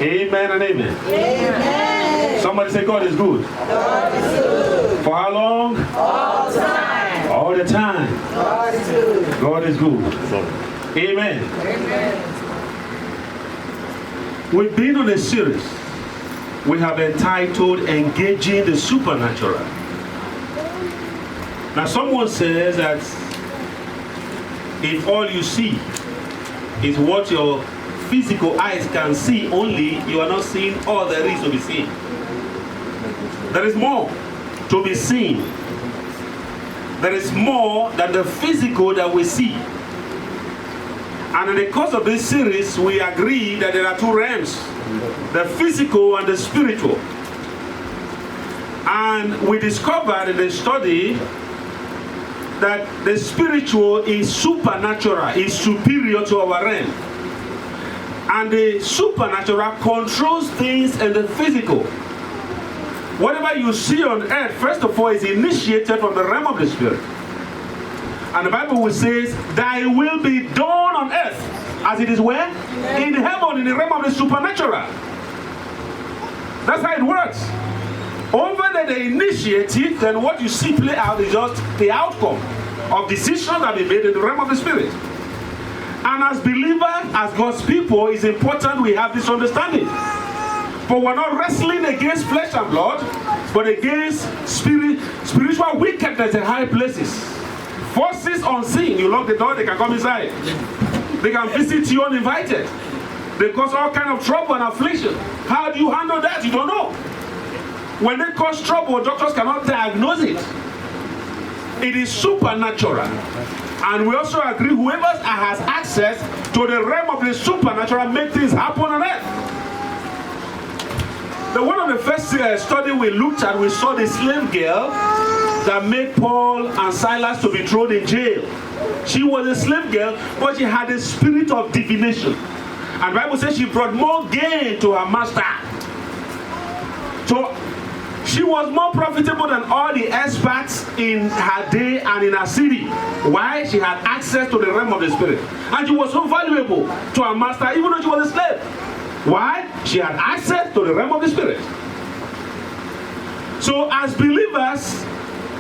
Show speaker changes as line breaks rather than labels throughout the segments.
Amen and amen.
Amen.
Somebody say God is good.
God is good.
For how long?
All the time.
All the time.
God is good.
God is good. Amen.
Amen.
We've been on a series we have entitled Engaging the Supernatural. Now someone says that if all you see is what your physical eyes can see only, you are not seeing all there is to be seen. There is more to be seen. There is more than the physical that we see. And in the course of this series, we agree that there are two realms, the physical and the spiritual. And we discovered in the study that the spiritual is supernatural, is superior to our realm. And the supernatural controls things in the physical. Whatever you see on earth, first of all, is initiated from the realm of the spirit. And the Bible will say, thy will be done on earth as it is where? In heaven, in the realm of the supernatural. That's how it works. Over there they initiate it, then what you see play out is just the outcome of decisions that be made in the realm of the spirit. And as believers, as God's people, it's important we have this understanding. For we're not wrestling against flesh and blood, but against spiritual wickedness in high places. Forces unseen. You lock the door, they can come inside. They can visit you uninvited. They cause all kind of trouble and affliction. How do you handle that? You don't know. When they cause trouble, doctors cannot diagnose it. It is supernatural. And we also agree whoever has access to the realm of the supernatural make things happen on earth. The one of the first study we looked at, we saw the slave girl that made Paul and Silas to be thrown in jail. She was a slave girl, but she had a spirit of divination. And the Bible says she brought more gain to her master. So she was more profitable than all the experts in her day and in her city. Why? She had access to the realm of the spirit. And she was so valuable to her master, even though she was a slave. Why? She had access to the realm of the spirit. So as believers,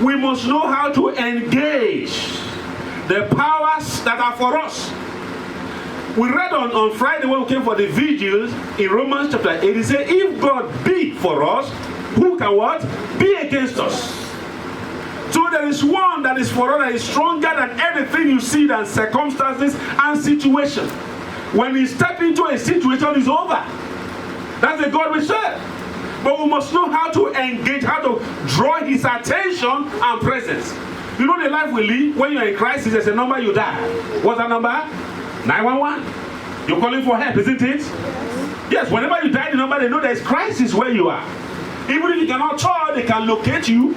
we must know how to engage the powers that are for us. We read on Friday when we came for the vigils in Romans chapter 8, it says, if God be for us, who can what? Be against us. So there is one that is for us that is stronger than anything you see, than circumstances and situation. When he steps into a situation, it's over. That's the God we serve. But we must know how to engage, how to draw his attention and presence. You know the life we live, when you're in crisis, there's a number you dial. What's that number? 911. You're calling for help, isn't it? Yes, whenever you dial the number, they know there's crisis where you are. Even if you cannot talk, they can locate you,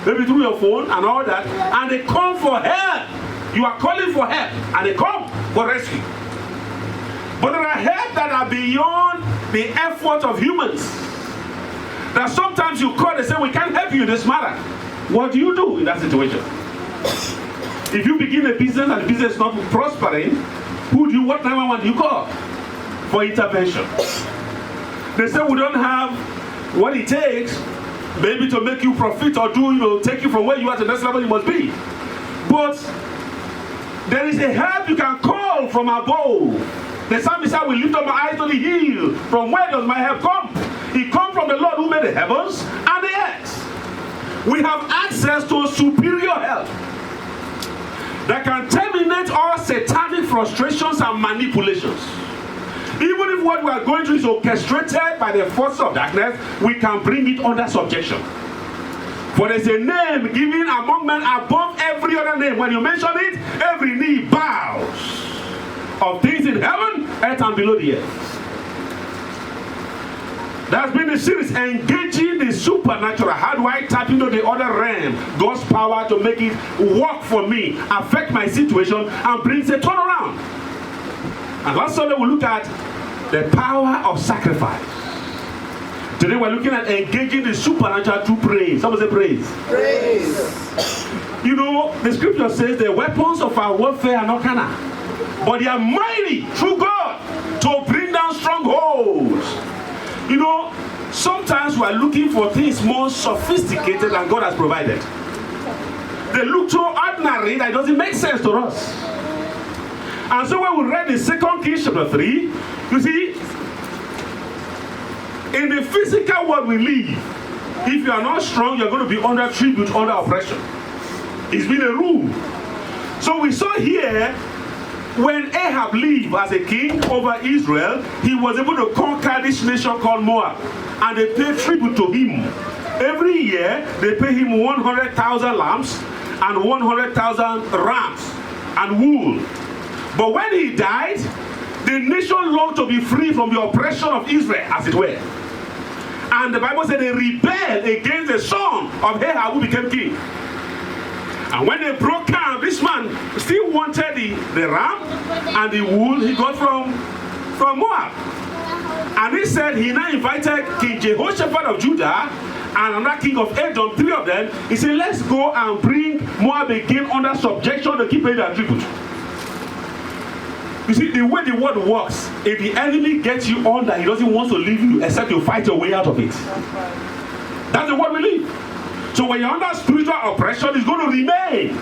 maybe through your phone and all that, and they come for help. You are calling for help, and they come for rescue. But there are help that are beyond the effort of humans. That sometimes you call and say, we can't help you in this matter. What do you do in that situation? If you begin a business and the business is not prospering, what 911 do you call for intervention? They say we don't have what it takes maybe to make you profit or take you from where you are to the next level you must be. But there is a help you can call from above. The psalmist said, we lift up my eyes to the hill. From where does my help come? It comes from the Lord who made the heavens and the earth. We have access to superior help that can terminate all satanic frustrations and manipulations. Even if what we are going through is orchestrated by the force of darkness, we can bring it under subjection. For there's a name given among men above every other name. When you mention it, every knee bows. Of things in heaven, earth, and below the earth. That's been the series, engaging the supernatural. How do I tap into the other realm? God's power to make it work for me, affect my situation, and brings a turnaround. And last Sunday we looked at the power of sacrifice. Today we're looking at engaging the supernatural through praise. Someone say praise.
Praise.
You know, the scripture says the weapons of our warfare are not carnal, but they are mighty through God to bring down strongholds. sometimes we are looking for things more sophisticated than God has provided. They look so ordinary that it doesn't make sense to us. And so when we read in 2 Kings chapter 3, you see, in the physical world we live, if you are not strong, you're going to be under tribute, under oppression. It's been a rule. So we saw here, when Ahab lived as a king over Israel, he was able to conquer this nation called Moab. And they paid tribute to him. Every year, they pay him 100,000 lambs and 100,000 rams and wool. But when he died, the nation longed to be free from the oppression of Israel, as it were. And the Bible said they rebelled against the son of Ahab who became king. And when they broke camp, this man still wanted the ram and the wool he got from Moab. And he said he now invited King Jehoshaphat of Judah and another king of Edom, 3 of them. He said, let's go and bring Moab again under subjection to keep paying their tribute. You see, the way the word works, if the enemy gets you under, he doesn't want to leave you except you fight your way out of it. That's the word we live. So when you're under spiritual oppression, it's going to remain.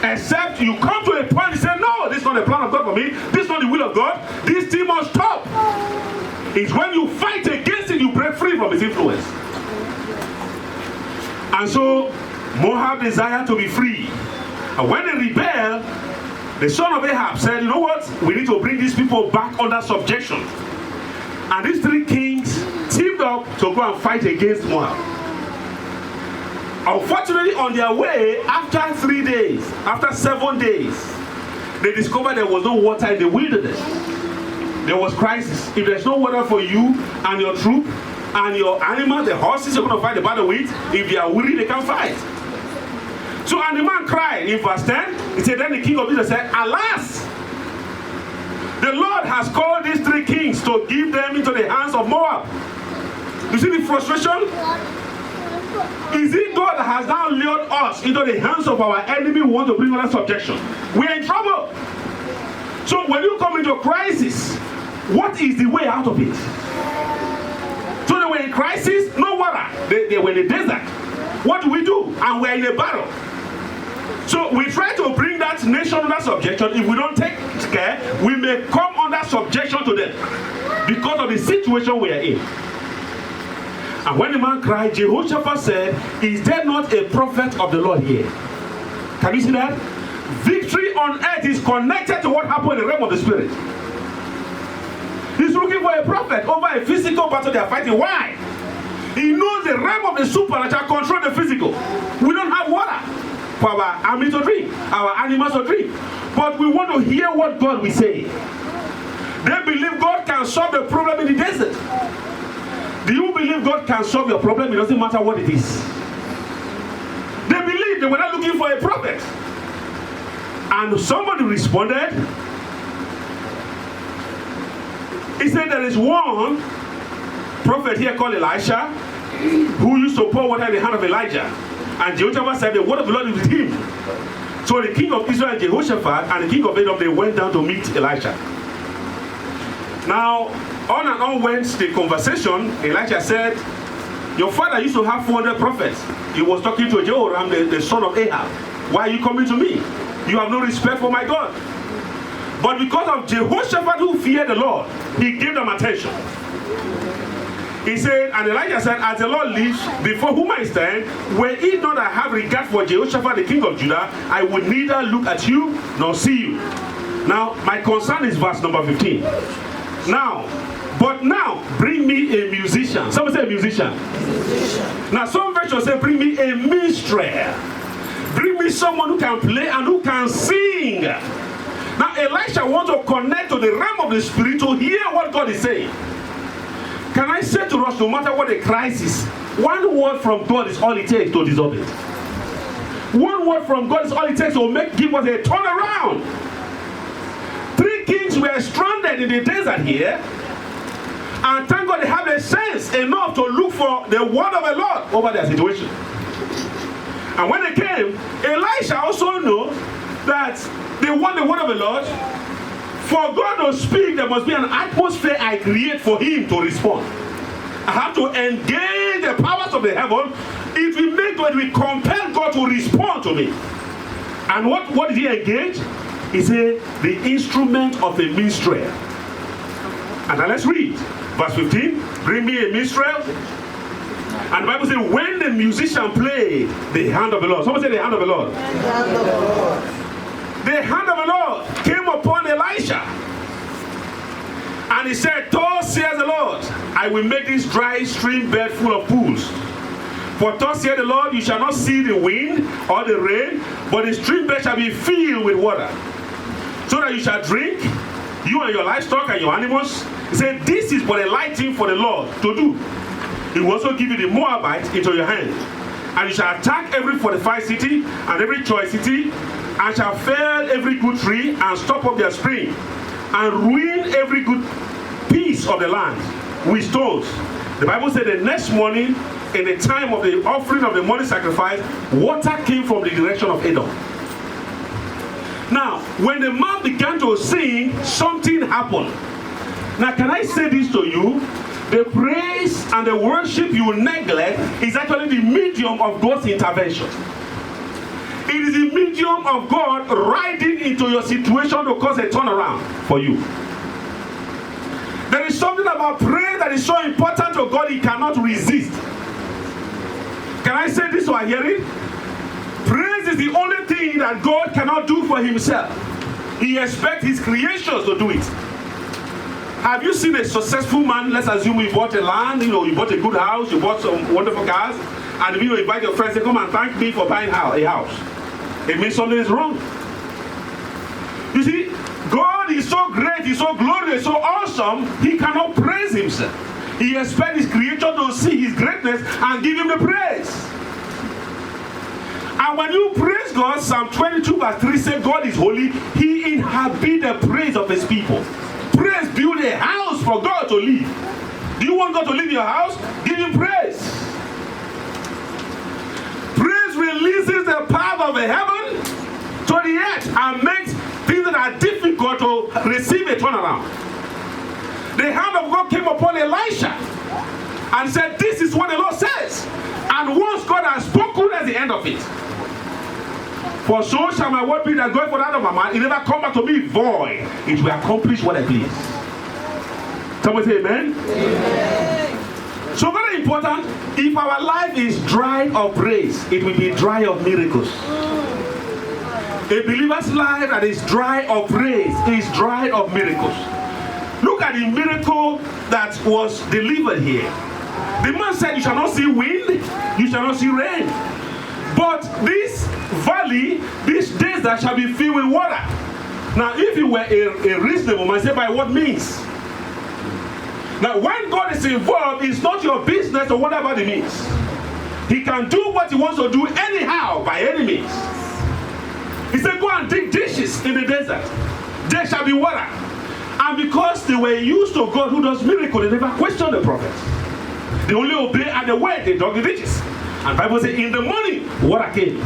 Except you come to a point and say, no, this is not the plan of God for me. This is not the will of God. This thing must stop. It's when you fight against it, you break free from its influence. And so Moab desired to be free. And when they rebelled, the son of Ahab said, you know what? We need to bring these people back under subjection. And these 3 kings teamed up to go and fight against Moab. Unfortunately, on their way, after 3 days, after 7 days, they discovered there was no water in the wilderness. There was crisis. If there's no water for you and your troop and your animals, the horses you're going to fight the battle with, if they are weary, they can't fight. So, and the man cried in verse 10. He said, then the king of Israel said, alas, the Lord has called these 3 kings to give them into the hands of Moab. You see the frustration? Is it God that has now lured us into the hands of our enemy who want to bring under subjection? We are in trouble. So when you come into crisis, what is the way out of it? So they were in crisis, no water. They were in the desert. What do? And we're in a battle. So we try to bring that nation under subjection. If we don't take care, we may come under subjection to them because of the situation we are in. And when the man cried, Jehoshaphat said, is there not a prophet of the Lord here? Can you see that? Victory on earth is connected to what happened in the realm of the spirit. He's looking for a prophet over a physical battle they are fighting. Why? He knows the realm of the supernatural control the physical. We don't have water for our army to drink, our animals to drink. But we want to hear what God will say. They believe God can solve the problem in the desert. Do you believe God can solve your problem? It doesn't matter what it is. They believe they were not looking for a prophet. And somebody responded. He said there is one prophet here called Elisha who used to pour water in the hand of Elijah. And Jehoshaphat said the word of the Lord is with him. So the king of Israel, Jehoshaphat, and the king of Edom, they went down to meet Elisha. Now, on and on went the conversation. Elijah said, your father used to have 400 prophets. He was talking to Jehoram, the son of Ahab. Why are you coming to me? You have no respect for my God. But because of Jehoshaphat who feared the Lord, he gave them attention. He said, and Elijah said, as the Lord lives, before whom I stand, were it not I have regard for Jehoshaphat, the king of Judah, I would neither look at you nor see you. Now, my concern is verse number 15. But now, bring me a musician. Someone say a musician. Now, some versions say, bring me a minstrel. Bring me someone who can play and who can sing. Now, Elisha wants to connect to the realm of the spirit to hear what God is saying. Can I say to us, no matter what the crisis, one word from God is all it takes to dissolve it. One word from God is all it takes to give us a turnaround. 3 kings were stranded in the desert here, and thank God they have a sense enough to look for the word of the Lord over their situation. And when they came, Elisha also knew that they want the word of the Lord. For God to speak, there must be an atmosphere I create for him to respond. I have to engage of the heaven, it will make God, it will compel God to respond to me. And what did he engage? He said, the instrument of a minstrel. And now let's read. Verse 15, bring me a minstrel. And the Bible says, when the musician played, the hand of the Lord. Someone say the hand of the Lord.
The hand of the Lord.
The hand of the Lord came upon Elisha. And he said, thus says the Lord, I will make this dry stream bed full of pools. For thus says the Lord, you shall not see the wind or the rain, but the stream bed shall be filled with water, so that you shall drink, you and your livestock and your animals. He said, this is but a light thing for the Lord to do. He will also give you the Moabites into your hand. And you shall attack every fortified city and every choice city, and shall fell every good tree and stop up their spring, and ruin every good piece of the land with stones. The Bible said the next morning, in the time of the offering of the morning sacrifice, water came from the direction of Edom. Now, when the man began to sing, something happened. Now, can I say this to you? The praise and the worship you neglect is actually the medium of God's intervention. It is the medium of God riding into your situation to cause a turnaround for you. There is something about prayer that is so important to God, He cannot resist. Can I say this while hearing? Praise is the only thing that God cannot do for Himself. He expects His creations to do it. Have you seen a successful man? Let's assume you bought a land, you bought a good house, you bought some wonderful cars, and you invite your friends to come and thank me for buying a house. It means something is wrong. You see, God is so great, He's so glorious, so awesome, He cannot praise Himself. He expects His creator to see His greatness and give Him the praise. And when you praise God, Psalm 22 verse 3 says, God is holy, He inhabits the praise of His people. Praise build a house for God to live. Do you want God to live in your house? Give Him praise. Praise releases the power of the heaven to the earth and makes things that are difficult to receive a turnaround. The hand of God came upon Elisha and said, this is what the Lord says. And once God has spoken, that's the end of it. For so shall my word be that going for out of my mouth, it never come back to me void. It will accomplish what I please. Someone say amen? Amen. So very important, if our life is dry of praise, it will be dry of miracles. A believer's life that is dry of praise is dry of miracles. Look at the miracle that was delivered here. The man said, you shall not see wind, you shall not see rain. But this valley, this desert shall be filled with water. Now, if you were a reasonable man, say, by what means? Now, when God is involved, it's not your business or whatever it means. He can do what He wants to do anyhow, by any means. He said, go and dig dishes in the desert. There shall be water. And because they were used to God who does miracles, they never questioned the prophets. They only obey at the word, they dug the ditches. And the Bible says, in the morning, water came.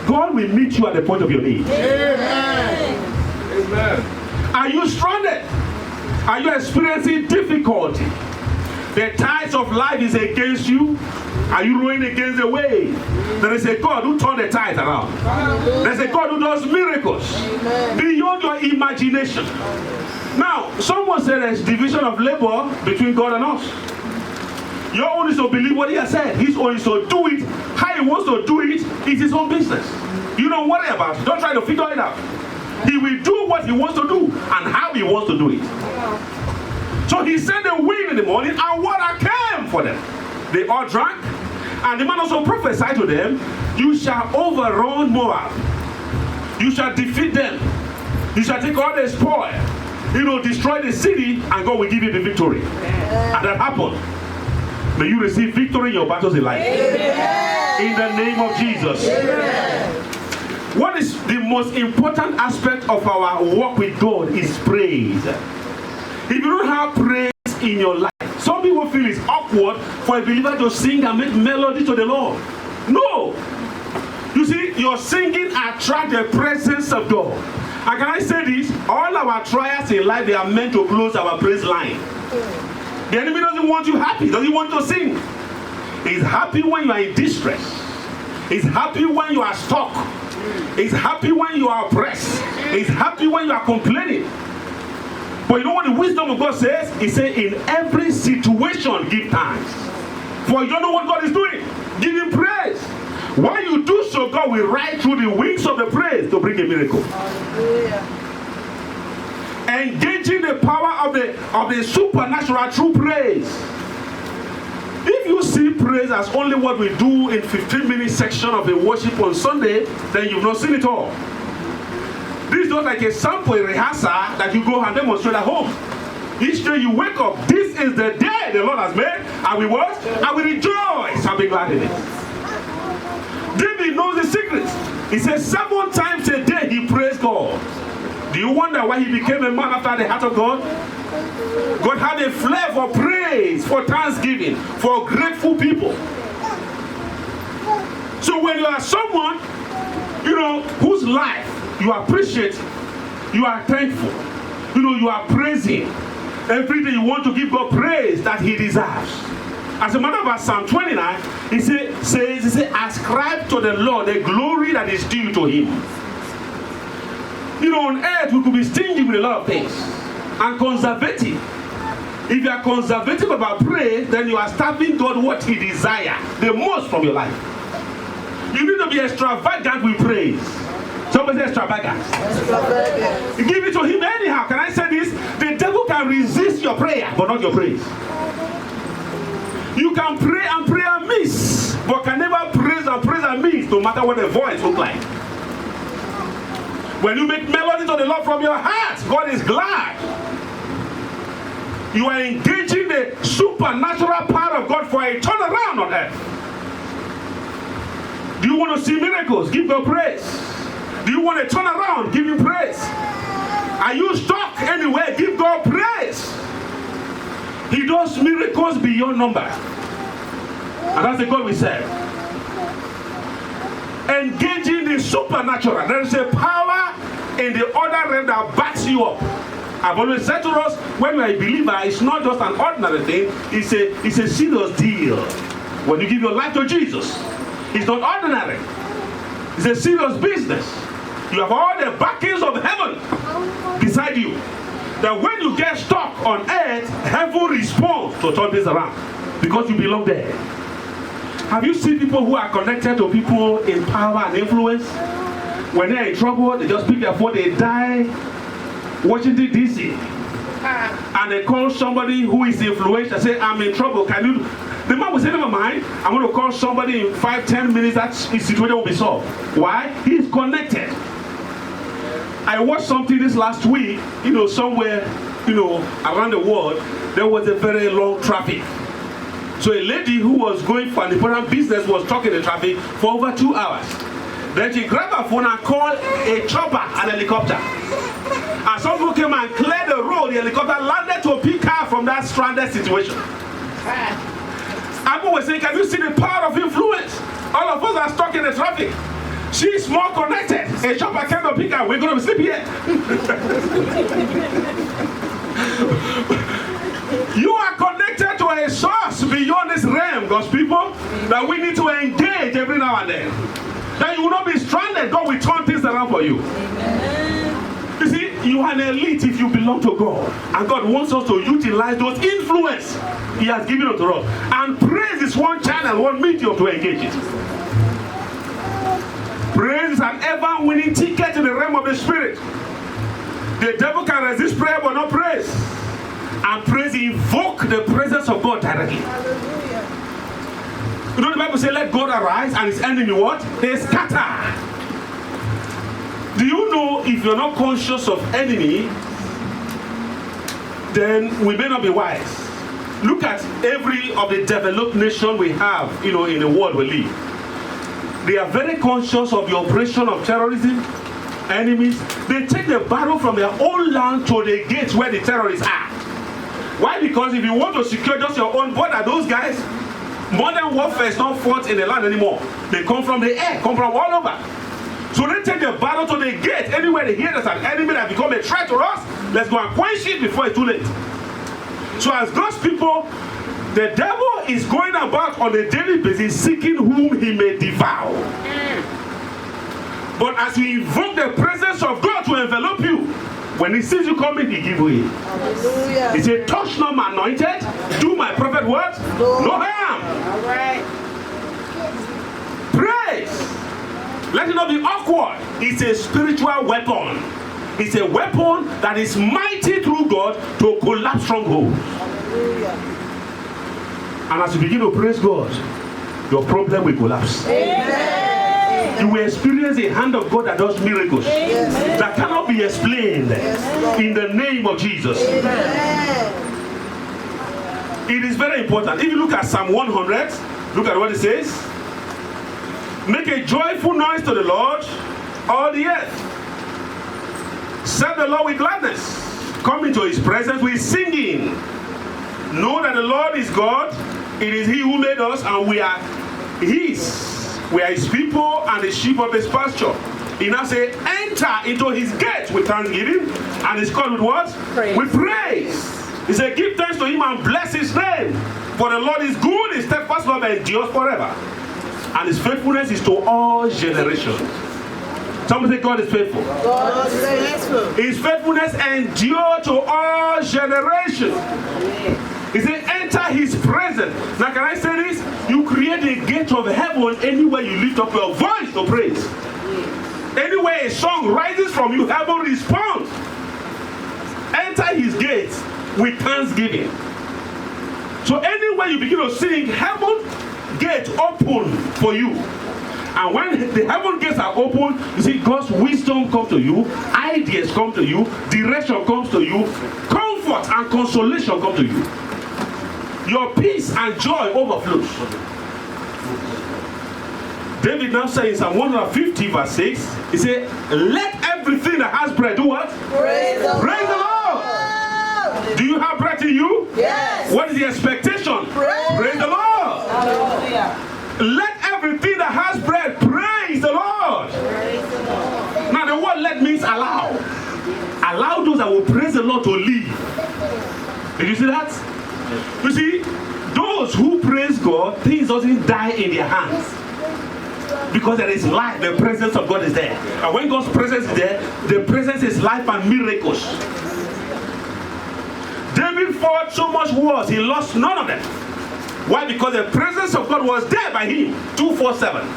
God will meet you at the point of your need.
Amen.
Amen. Are you stranded? Are you experiencing difficulty? The tides of life is against you. Are you rowing against the wave? There is a God who turns the tides around. There's a God who does miracles beyond your imagination. Now, someone said there's division of labor between God and us. Your own is to believe what He has said. His own is to do it. How He wants to do it is His own business. You don't worry about it. Don't try to figure it out. He will do what He wants to do and how He wants to do it. So He sent the wind in the morning and water came for them. They all drank. And the man also prophesied to them, you shall overrun Moab. You shall defeat them. You shall take all the spoil. You will destroy the city and God will give you the victory. And that happened. May you receive victory in your battles in life. Amen. In the name of Jesus. Amen. What is the most important aspect of our walk with God is praise. If you don't have praise in your life, some people feel it's awkward for a believer to sing and make melody to the Lord. No. You see, your singing attracts the presence of God. And can I say this? All our trials in life, they are meant to close our praise line. The enemy doesn't want you happy, doesn't want you to sing. He's happy when you are in distress. He's happy when you are stuck. He's happy when you are oppressed. He's happy when you are complaining. But you know what the wisdom of God says? He says, in every situation, give thanks. For you don't know what God is doing. Give him praise. While you do so, God will ride through the wings of the praise to bring a miracle. Hallelujah. Engaging the power of the supernatural through praise. If you see praise as only what we do in 15-minute section of the worship on Sunday, then you've not seen it all. This is not like a sample, a rehearsal that you go and demonstrate at home. Each day you wake up, this is the day the Lord has made, and we what? And we rejoice and be glad in it. David knows the secrets. He says 7 times a day he praised God. Do you wonder why he became a man after the heart of God? God had a flair for praise, for thanksgiving, for grateful people. So when you are someone, whose life you appreciate, you are thankful, you are praising, every day you want to give God praise that he deserves. As a matter of fact, Psalm 29, he says, ascribe to the Lord the glory that is due to him. On earth we could be stingy with a lot of things and conservative. If you are conservative about praise, then you are starving God what he desires the most from your life. You need to be extravagant with praise. Somebody say extravagant. Give it to him anyhow. Can I say this? The devil can resist your prayer, but not your praise. You can pray and pray amiss, but can never praise and praise amiss, no matter what the voice looks like. When you make melody to the Lord from your heart, God is glad. You are engaging the supernatural power of God for a turnaround on earth. Do you want to see miracles? Give God praise. Do you want to turn around? Give him praise. Are you stuck anywhere? Give God praise. He does miracles beyond number. And that's the God we serve. Engaging the supernatural. There is a power in the other realm that backs you up. I've always said to us, when you're a believer, it's not just an ordinary thing, it's a serious deal. When you give your life to Jesus, it's not ordinary. It's a serious business. You have all the backings of heaven beside you. That when you get stuck on earth, heaven responds to turn this around because you belong there. Have you seen people who are connected to people in power and influence? When they're in trouble, they just pick their phone, they die Washington DC, and they call somebody who is influential, say, I'm in trouble, can you? The man will say, never mind, I'm going to call somebody in 5-10 minutes, that situation will be solved. Why? He's connected. I watched something this last week, somewhere, around the world, there was a very long traffic. So a lady who was going for an important business was stuck in the traffic for over 2 hours. Then she grabbed her phone and called a chopper, an helicopter. And some people came and cleared the road. The helicopter landed to pick her from that stranded situation. And people were saying, can you see the power of influence? All of us are stuck in the traffic. She's more connected. A chopper came to pick her. We're going to sleep here. You are connected to a source beyond this realm, God's people, that we need to engage every now and then. That you will not be stranded. God will turn things around for you. Amen. You see, you are an elite if you belong to God. And God wants us to utilize those influence he has given unto us. And praise is one channel, one medium to engage it. Praise is an ever-winning ticket in the realm of the Spirit. The devil can resist prayer but not praise. And praise invoke the presence of God directly. Hallelujah. You know the Bible says, let God arise and his enemy what? They scatter. Do you know if you're not conscious of enemy, then we may not be wise. Look at every of the developed nation we have, in the world we live. They are very conscious of the operation of terrorism, enemies. They take the battle from their own land to the gates where the terrorists are. Why? Because if you want to secure just your own border, those guys, modern warfare is not fought in the land anymore. They come from the air, come from all over. So they take the battle to the gate. Anywhere they hear there's an enemy that become a threat to us, let's go and quench it before it's too late. So as God's people, the devil is going about on a daily basis seeking whom he may devour. But as you invoke the presence of God to envelop you, when he sees you coming, he gives way.
Hallelujah.
He said, touch not my anointed, do my prophet what? No harm.
All right.
Praise. Let it not be awkward. It's a spiritual weapon. It's a weapon that is mighty through God to collapse strongholds.
Hallelujah.
And as you begin to praise God, your problem will collapse.
Amen.
You will experience the hand of God that does miracles that cannot be explained in the name of Jesus.
Amen.
It is very important. If you look at Psalm 100, look at what it says. Make a joyful noise to the Lord, all the earth. Serve the Lord with gladness. Come into his presence with singing. Know that the Lord is God. It is he who made us, and we are his. We are his people and the sheep of his pasture. He now says, enter into his gates with thanksgiving, and it's called with what?
Praise.
With praise. He said, give thanks to him and bless his name. For the Lord is good, his steadfast love endures forever. And his faithfulness is to all generations. Somebody say, God is faithful.
God is faithful.
His faithfulness endures to all generations. He said, enter his presence. Now, can I say this? You create a gate of heaven anywhere you lift up your voice to praise. Anywhere a song rises from you, heaven responds. Enter his gates with thanksgiving. So anywhere you begin to sing, heaven gate open for you. And when the heaven gates are open, you see God's wisdom come to you, ideas come to you, direction comes to you, comfort and consolation come to you. Your peace and joy overflows. David now says in Psalm 150 verse 6, he said, let everything that has breath do what?
Praise the
Praise the Lord. Do you have breath in you?
Yes.
What is the expectation? Praise the Lord.
Hallelujah.
Let everything that has breath praise the Lord.
Praise the Lord.
Now the word let means allow. Allow those that will praise the Lord to live. Did you see that? You see, those who praise God, things doesn't die in their hands. Because there is life, the presence of God is there. And when God's presence is there, the presence is life and miracles. David fought so much wars, he lost none of them. Why? Because the presence of God was there by him, 247.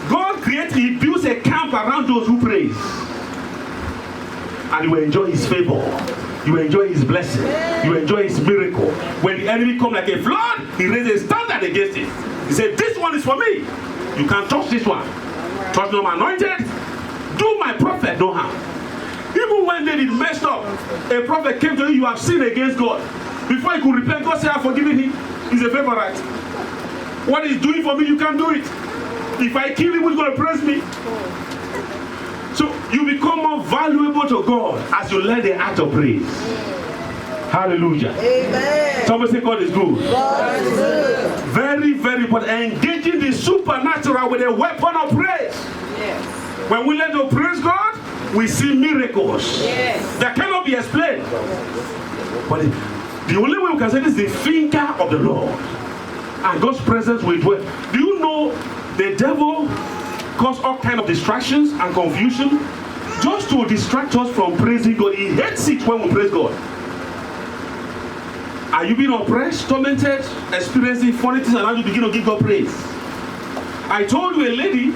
God created, he builds a camp around those who praise. And you will enjoy his favor. You will enjoy his blessing. You will enjoy his miracle. When the enemy comes like a flood, he raises a standard against it. He said, this one is for me. You can't touch this one. Touch not my anointed. Do my prophet no harm. Even when David messed up, a prophet came to you, you have sinned against God. Before he could repent, God said, I have forgiven him. He's a favorite. What he's doing for me, you can't do it. If I kill him, who's going to praise me? So you become more valuable to God as you learn the act of praise. Hallelujah.
Amen.
Somebody say God is good.
God is good.
Very, very important. Engaging the supernatural with a weapon of praise.
Yes.
When we learn to praise God, we see miracles
Yes.
that cannot be explained. But the only way we can say this is the finger of the Lord. And God's presence will dwell. Do you know the devil cause all kind of distractions and confusion just to distract us from praising God? He hates it when we praise God. Are you being oppressed, tormented, experiencing funny things, and now you begin to give God praise? I told you a lady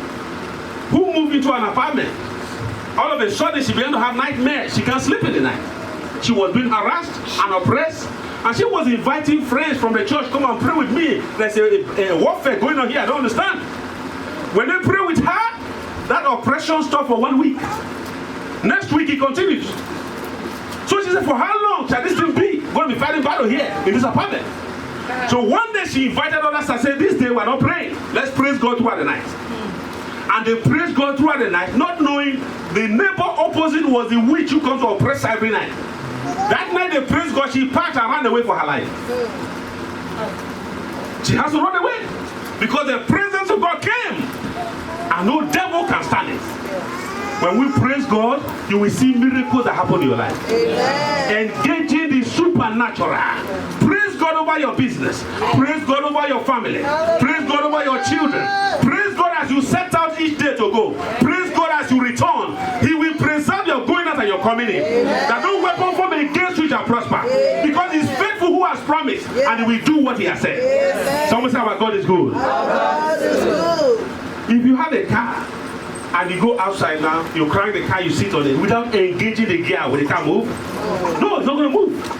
who moved into an apartment. All of a sudden she began to have nightmares. She can't sleep in the night. She was being harassed and oppressed, and she was inviting friends from the church, come and pray with me. There's a warfare going on here, I don't understand. When they pray with her, that oppression stopped for 1 week. Next week it continues. So she said, for how long shall this thing be? We're going to be fighting battle here in this apartment. So one day she invited others and said, this day we're not praying. Let's praise God throughout the night. And they praised God throughout the night, not knowing the neighbor opposite was the witch who comes to oppress her every night. That night they praised God, she packed and ran away for her life. She has to run away because the presence of God came and no devil can stand it. When we praise God, you will see miracles that happen in your life.
Amen.
Engaging the super supernatural. Praise God over your business. Praise God over your family. Praise God over your children. Praise God as you set out each day to go. Praise God as you return. He will preserve your going out and your coming in. That no weapon formed against you shall prosper. Because he's faithful who has promised, and he will do what he has said. Someone say, our God is good.
God is good.
If you have a car and you go outside now, you crank the car, you sit on it without engaging the gear, will the car move? No, it's not going to move.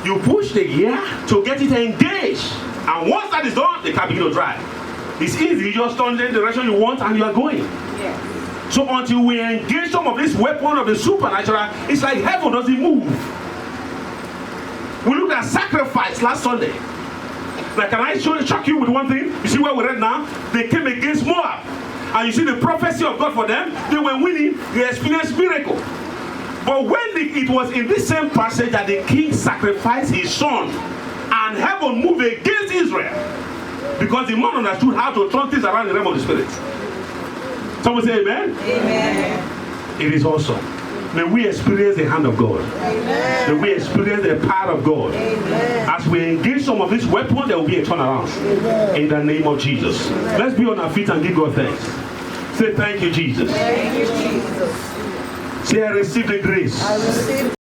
You push the gear to get it engaged, and once that is done, the car begins to drive. It's easy. You just turn in the direction you want and you are going. So until we engage some of this weapon of the supernatural, it's like heaven doesn't move. We looked at sacrifice last Sunday. Like, can I shock you with one thing? You see where we read now? They came against Moab. And you see the prophecy of God for them. They were winning. They experienced miracle. But when it was in this same passage that the king sacrificed his son, and heaven moved against Israel, because the man understood how to turn things around in the realm of the spirit. Someone say amen? Amen. It is awesome. May we experience the hand of God. Amen. May we experience the power of God. Amen. As we engage some of this weapon, there will be a turnaround. Amen. In the name of Jesus. Amen. Let's be on our feet and give God thanks. Say thank you, Jesus.
Thank you, Jesus.
Say, I receive the grace.
I receive